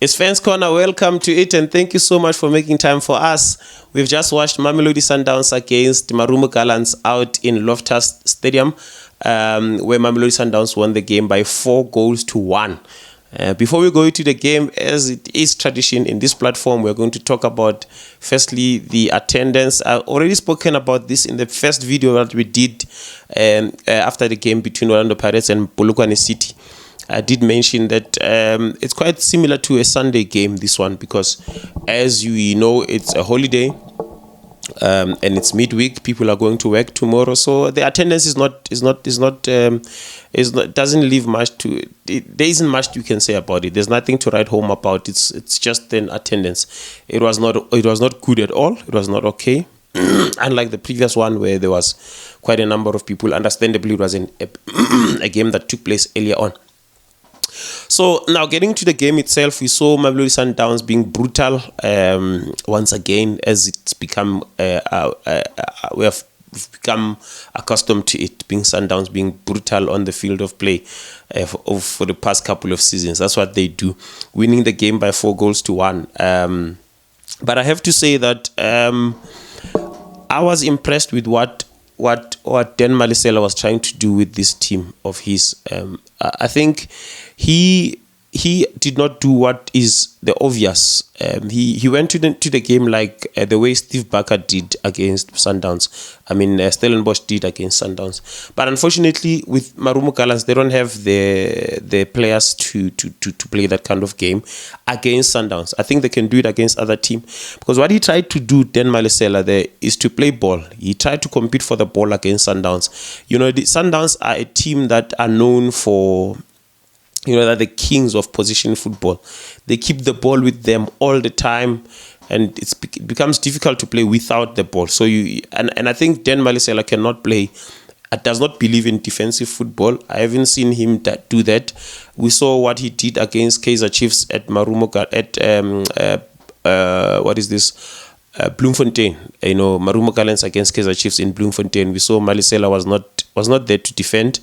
It's Fans Corner. Welcome to it, and thank you so much for making time for us. We've just watched Mamelodi Sundowns against Marumo Gallants out in Loftus Stadium, where Mamelodi Sundowns won the game by 4-1. Before we go into the game, as it is tradition in this platform, we're going to talk about, firstly, the attendance. I've already spoken about this in the first video that we did after the game between Orlando Pirates and Polokwane City. I did mention that it's quite similar to a Sunday game, this one, because as you know, it's a holiday and it's midweek. People are going to work tomorrow, so the attendance doesn't leave much to. There isn't much you can say about it. There's nothing to write home about. It's just an attendance. It was not good at all. It was not okay. Unlike the previous one where there was quite a number of people. Understandably, it was a game that took place earlier on. So now getting to the game itself, we saw Mamelodi Sundowns being brutal once again, as it's become we have become accustomed to it, being Sundowns being brutal on the field of play for the past couple of seasons. That's what they do, winning the game by 4-1. But I have to say that I was impressed with what Dan Malisela was trying to do with this team of his. I think he did not do what is the obvious. He went to the game like the way Steve Barker did against Sundowns. I mean, Stellenbosch did against Sundowns. But unfortunately, with Marumo Gallants, they don't have the players to play that kind of game against Sundowns. I think they can do it against other teams. Because what he tried to do, Dan Malisela, there, is to play ball. He tried to compete for the ball against Sundowns. You know, the Sundowns are a team that are known for... You know, they're the kings of position football. They keep the ball with them all the time, and it becomes difficult to play without the ball. So and I think Dan Malisela does not believe in defensive football. I haven't seen him do that. We saw what he did against Kaizer Chiefs at Marumo Bloemfontein. You know, Marumo Gallants against Kaizer Chiefs in Bloemfontein. We saw Malisela was not there to defend.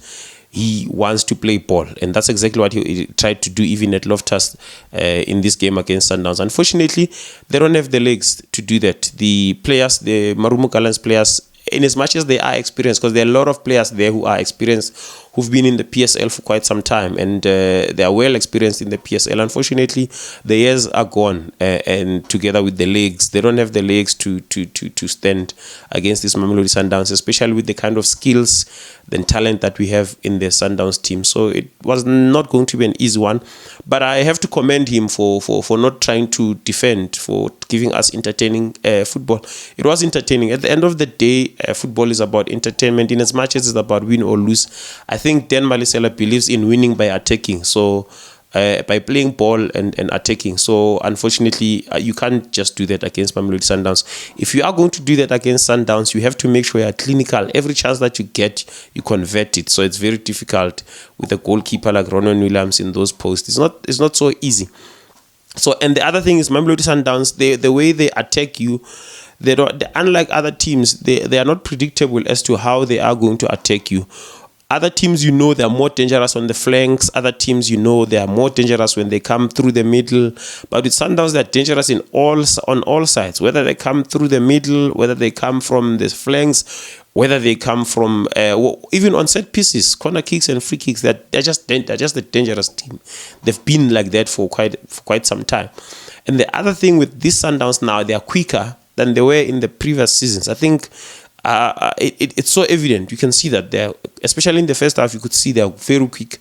He wants to play ball, and that's exactly what he tried to do even at Loftus in this game against Sundowns. Unfortunately, they don't have the legs to do that. The Marumo Gallants players, in as much as they are experienced, because there are a lot of players there who are experienced, who've been in the PSL for quite some time, and they are well experienced in the PSL. Unfortunately, the years are gone, and together with the legs, they don't have the legs to stand against this Mamelodi Sundowns, especially with the kind of skills and talent that we have in the Sundowns team. So it was not going to be an easy one, but I have to commend him for not trying to defend, for giving us entertaining football. It was entertaining. At the end of the day, football is about entertainment in as much as it's about win or lose. I think Dan Malisela believes in winning by attacking, so by playing ball and attacking. So unfortunately, you can't just do that against Mamelodi Sundowns. If you are going to do that against Sundowns, you have to make sure you are clinical. Every chance that you get, you convert it. So it's very difficult with a goalkeeper like Ronan Williams in those posts. It's not so easy. So, and the other thing is Mamelodi Sundowns, the way they attack you, unlike other teams, they are not predictable as to how they are going to attack you. Other teams, you know, they are more dangerous on the flanks. Other teams, you know, they are more dangerous when they come through the middle. But with Sundowns, they're dangerous on all sides. Whether they come through the middle, whether they come from the flanks, whether they come from even on set pieces, corner kicks and free kicks, they're just a dangerous team. They've been like that for quite some time. And the other thing with these Sundowns now, they are quicker than they were in the previous seasons. I think it's so evident. You can see that especially in the first half, you could see they're very quick.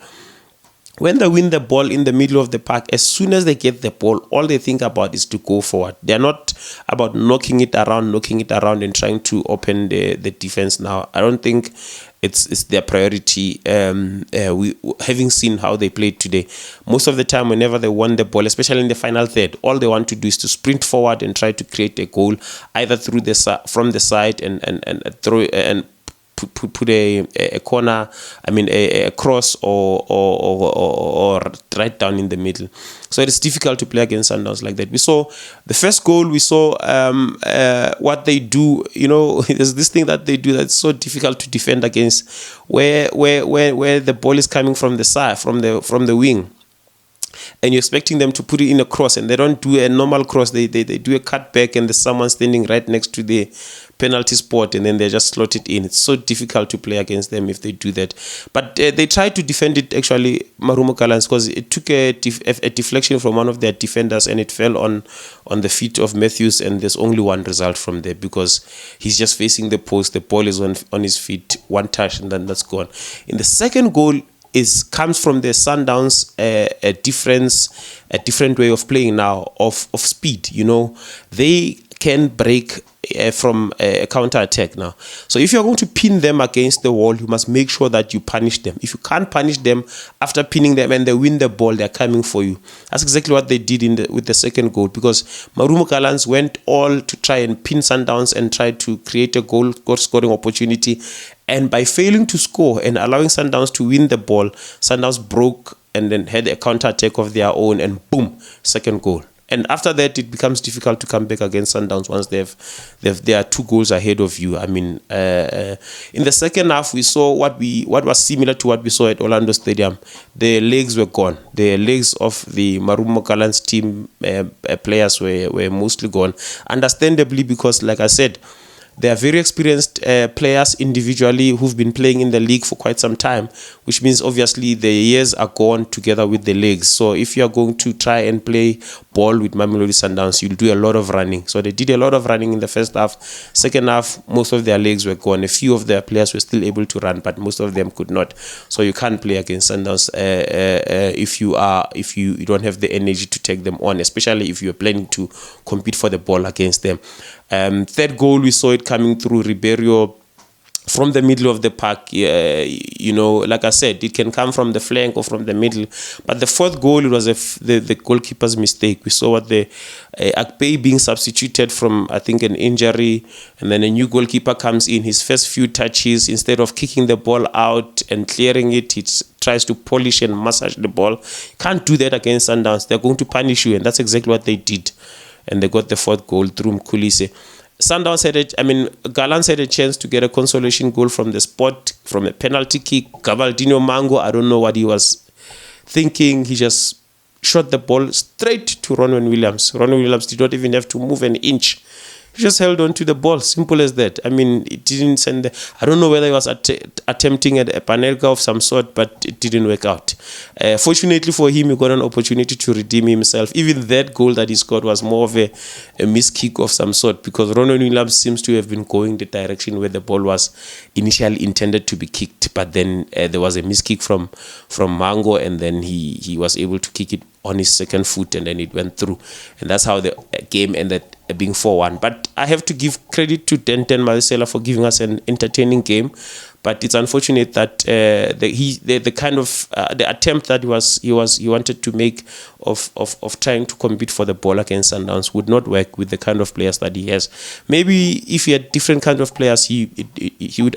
When they win the ball in the middle of the park, as soon as they get the ball, all they think about is to go forward. They're not about knocking it around and trying to open the defense now. I don't think it's their priority. Having seen how they played today, most of the time whenever they won the ball, especially in the final third, all they want to do is to sprint forward and try to create a goal, either from the side and throw and put a corner, a cross or right down in the middle. So it's difficult to play against Sundowns like that. We saw the first goal, we saw what they do. You know, there's this thing that they do that's so difficult to defend against, where the ball is coming from the side, from the wing. and you're expecting them to put it in a cross, and they don't do a normal cross. They do a cut back, and there's someone standing right next to the penalty spot, and then they just slot it in. It's so difficult to play against them if they do that. But they tried to defend it, actually, Marumo Gallants, because it took a deflection from one of their defenders, and it fell on the feet of Matthews, and there's only one result from there, because he's just facing the post, the ball is on his feet, one touch, and then that's gone. In the second goal comes from the Sundowns, a different way of playing now, of speed. They can break from a counter attack now. So if you're going to pin them against the wall, you must make sure that you punish them. If you can't punish them after pinning them and they win the ball, they're coming for you. That's exactly what they did with the second goal, because Marumo Gallants went all to try and pin Sundowns and try to create a goal scoring opportunity. And by failing to score and allowing Sundowns to win the ball, Sundowns broke and then had a counter attack of their own, and boom, second goal. And after that, it becomes difficult to come back against Sundowns once they are 2 goals ahead of you. I mean, in the second half, we saw what was similar to what we saw at Orlando Stadium. The legs were gone. The legs of the Marumo Gallants team players were mostly gone. Understandably, because, like I said, they are very experienced players individually who've been playing in the league for quite some time, which means obviously the years are gone together with the legs. So if you are going to try and play ball with Mamelodi Sundowns, you'll do a lot of running. So they did a lot of running in the first half. Second half, most of their legs were gone. A few of their players were still able to run, but most of them could not. So you can't play against Sundowns if you don't have the energy to take them on, especially if you're planning to compete for the ball against them. Third goal, we saw it coming through Ribeiro from the middle of the park. Like I said, it can come from the flank or from the middle. But the fourth goal, it was the goalkeeper's mistake. We saw what Akpei being substituted from, I think, an injury, and then a new goalkeeper comes in. His first few touches, instead of kicking the ball out and clearing it, he tries to polish and massage the ball. You can't do that against Sundowns. They're going to punish you, and that's exactly what they did. And they got the fourth goal through Mkhulise. Gallants had a chance to get a consolation goal from the spot, from a penalty kick. Gavaldino Mango, I don't know what he was thinking. He just shot the ball straight to Ronwen Williams. Ronwen Williams did not even have to move an inch. He just held on to the ball, simple as that. It didn't send I don't know whether he was attempting a panelka of some sort, but it didn't work out. Fortunately for him, he got an opportunity to redeem himself. Even that goal that he scored was more of a missed kick of some sort, because Ronwen Williams seems to have been going the direction where the ball was initially intended to be kicked, but then there was a missed kick from Mango, and then he was able to kick it on his second foot, and then it went through, and that's how the game ended being 4-1. But I have to give credit to Denten Malisela for giving us an entertaining game. But it's unfortunate that the attempt that he wanted to make of trying to compete for the ball against Sundowns would not work with the kind of players that he has. Maybe if he had different kind of players, he would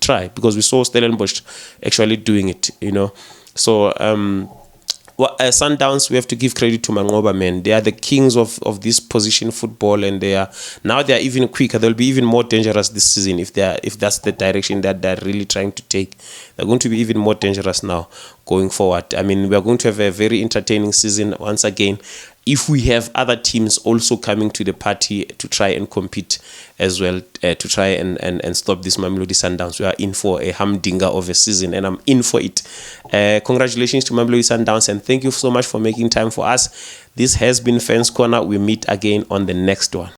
try, because we saw Stellenbosch actually doing it. So Sundowns, we have to give credit to Manqoba, man. They are the kings of this position football, and they are even quicker. They'll be even more dangerous this season if that's the direction that they're really trying to take. They're going to be even more dangerous now going forward. We are going to have a very entertaining season once again, if we have other teams also coming to the party to try and compete as well, to try and stop this Mamelodi Sundowns. We are in for a humdinger of a season, and I'm in for it. Congratulations to Mamelodi Sundowns, and thank you so much for making time for us. This has been Fans Corner. We meet again on the next one.